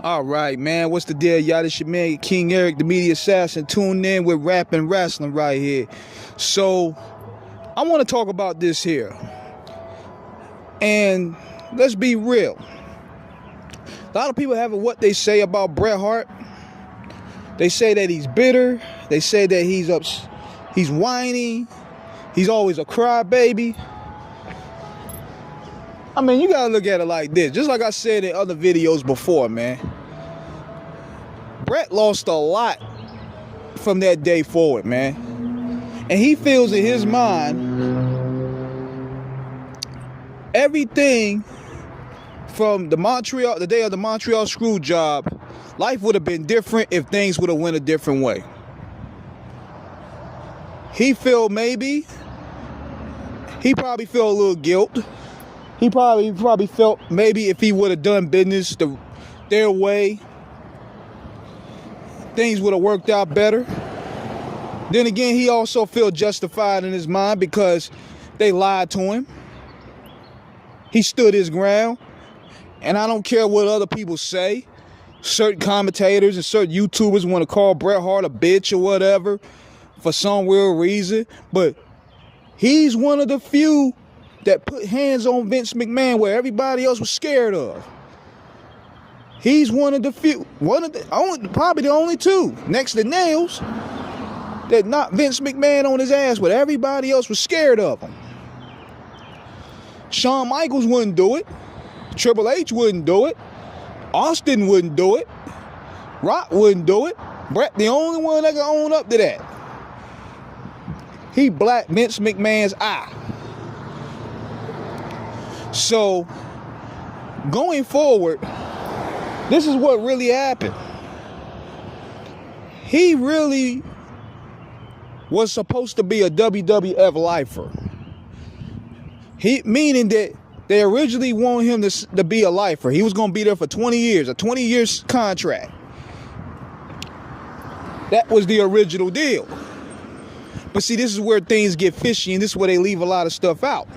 All right, man. What's the deal, y'all? This your man, King Eric, the media assassin. Tune in with rap and wrestling right here. So, I want to talk about this here. And let's be real. A lot of people have what they say about Bret Hart. They say that he's bitter. They say that he's whiny. He's always a crybaby. I mean, you gotta look at it like this. Just like I said in other videos before, man. Bret lost a lot from that day forward, man. And he feels in his mind everything from the day of the Montreal screw job, life would have been different if things would have went a different way. He probably felt a little guilt. He probably felt maybe if he would have done business their way, things would have worked out better. Then again, he also felt justified in his mind because they lied to him. He stood his ground. And I don't care what other people say. Certain commentators and certain YouTubers want to call Bret Hart a bitch or whatever for some weird reason. But he's one of the few that put hands on Vince McMahon where everybody else was scared of. He's one of the few, probably the only two, next to Nails, that knocked Vince McMahon on his ass where everybody else was scared of him. Shawn Michaels wouldn't do it. Triple H wouldn't do it. Austin wouldn't do it. Rock wouldn't do it. Bret, the only one that can own up to that. He blacked Vince McMahon's eye. So, going forward, this is what really happened. He really was supposed to be a WWF lifer. Meaning that they originally wanted him to be a lifer. He was going to be there for 20 years, a 20-year contract. That was the original deal. But see, this is where things get fishy, and this is where they leave a lot of stuff out.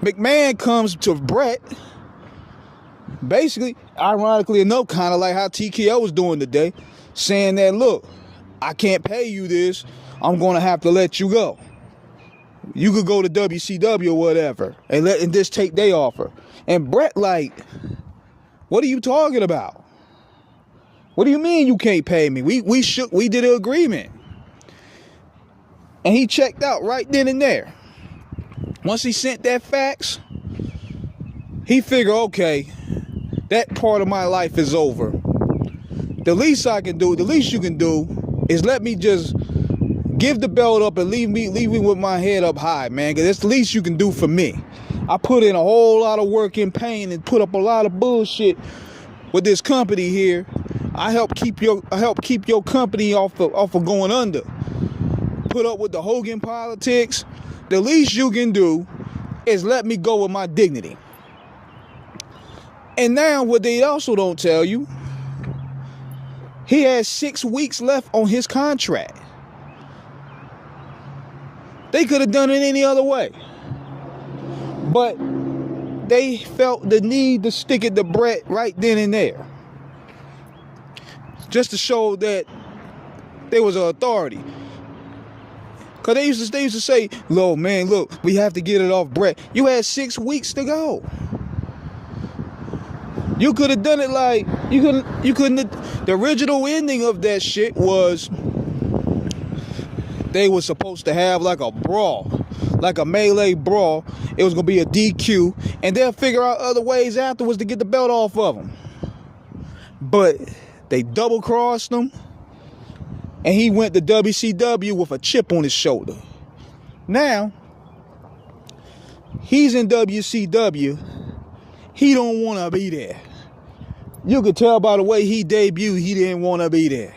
McMahon comes to Bret, basically, ironically enough, kind of like how TKO was doing today, saying that, look, I can't pay you this. I'm going to have to let you go. You could go to WCW or whatever and just take their offer. And Bret like, what are you talking about? What do you mean you can't pay me? We did an agreement. And he checked out right then and there. Once he sent that fax, he figured, okay, that part of my life is over. The least you can do is let me just give the belt up and leave me with my head up high, man, because that's the least you can do for me. I put in a whole lot of work and pain and put up a lot of bullshit with this company here. I help keep your company off of going under. Put up with the Hogan politics. The least you can do is let me go with my dignity. And now what they also don't tell you, he has 6 weeks left on his contract. They could have done it any other way. But they felt the need to stick it to Bret right then and there. Just to show that there was an authority. Because they used to say, "Look, man, look, we have to get it off Bret." You had 6 weeks to go. You could have done it like, you couldn't. The original ending of that shit was they were supposed to have like a brawl, like a melee brawl. It was going to be a DQ, and they'll figure out other ways afterwards to get the belt off of him. But they double-crossed him, and he went to WCW with a chip on his shoulder. Now, he's in WCW. He don't want to be there. You could tell by the way he debuted, he didn't want to be there.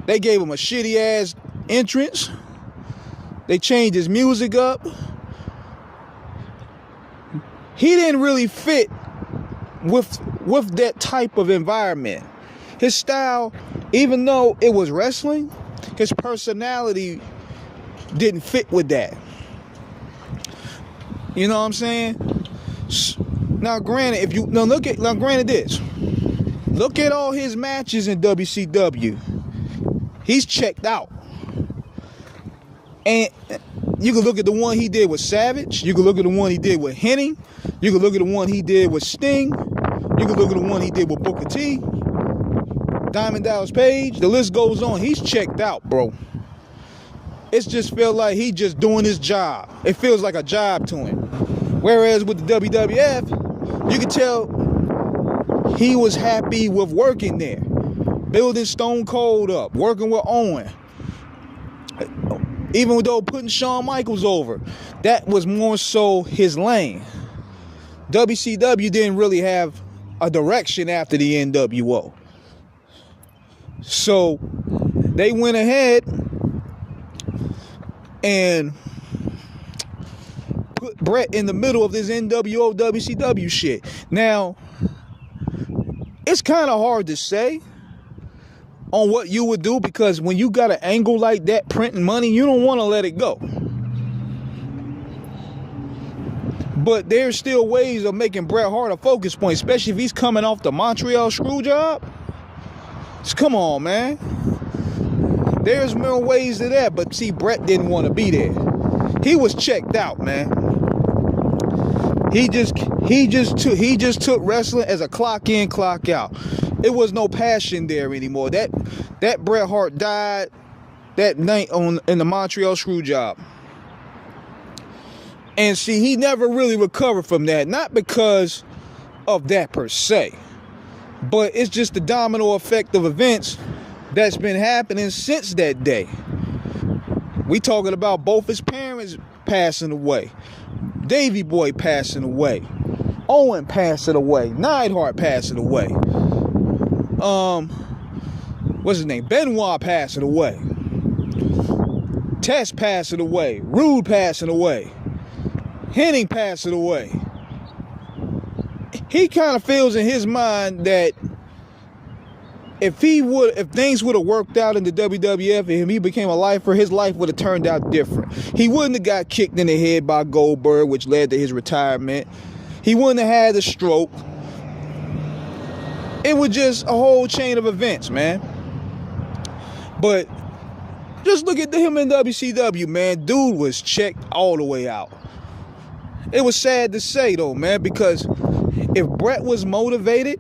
They gave him a shitty-ass entrance. They changed his music up. He didn't really fit with that type of environment. His style, even though it was wrestling, his personality didn't fit with that. You know what I'm saying? Now, granted, if you granted this, look at all his matches in WCW. He's checked out. And you can look at the one he did with Savage. You can look at the one he did with Hennig. You can look at the one he did with Sting. You can look at the one he did with Booker T, Diamond Dallas Page. The list goes on. He's checked out, bro. It's just feel like he just doing his job. It feels like a job to him. Whereas with the WWF, you can tell he was happy with working there. Building Stone Cold up, working with Owen. Even though putting Shawn Michaels over, that was more so his lane. WCW didn't really have a direction after the NWO. So they went ahead and put Bret in the middle of this NWO WCW shit. Now, it's kind of hard to say on what you would do, because when you got an angle like that printing money, you don't want to let it go. But there's still ways of making Bret Hart a focus point, especially if he's coming off the Montreal screw job. Come on, man. There's more ways to that, but see, Bret didn't want to be there. He was checked out, man. He just took wrestling as a clock in, clock out. It was no passion there anymore. That Bret Hart died that night in the Montreal screw job. And see, he never really recovered from that. Not because of that per se, but it's just the domino effect of events that's been happening since that day. We talking about both his parents passing away, Davey Boy passing away, Owen passing away, Neidhart passing away, what's his name, Benoit passing away, Test passing away, Rude passing away, Hennig passing away. He kind of feels in his mind that if things would have worked out in the WWF and he became a lifer, his life would have turned out different. He wouldn't have got kicked in the head by Goldberg, which led to his retirement. He wouldn't have had a stroke. It was just a whole chain of events, man. But just look at him in WCW, man. Dude was checked all the way out. It was sad to say, though, man, because if Bret was motivated,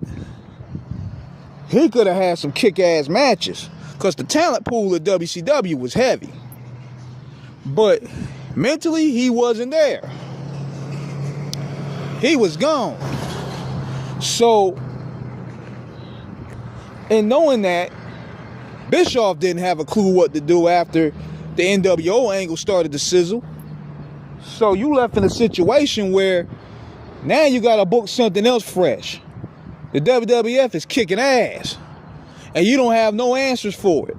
he could have had some kick-ass matches, because the talent pool of WCW was heavy. But mentally, he wasn't there. He was gone. So, in knowing that, Bischoff didn't have a clue what to do after the NWO angle started to sizzle. So you left in a situation where now you got to book something else fresh. The WWF is kicking ass, and you don't have no answers for it.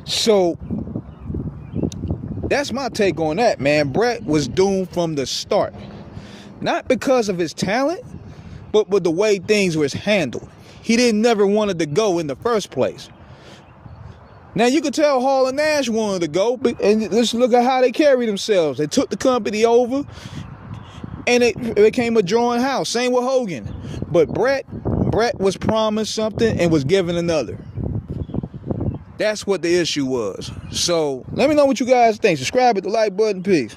So that's my take on that, man. Bret was doomed from the start. Not because of his talent, but with the way things was handled. He never wanted to go in the first place. Now, you could tell Hall and Nash wanted to go, and let's look at how they carried themselves. They took the company over, and it became a drawing house. Same with Hogan. But Bret was promised something and was given another. That's what the issue was. So, let me know what you guys think. Subscribe, hit the like button. Peace.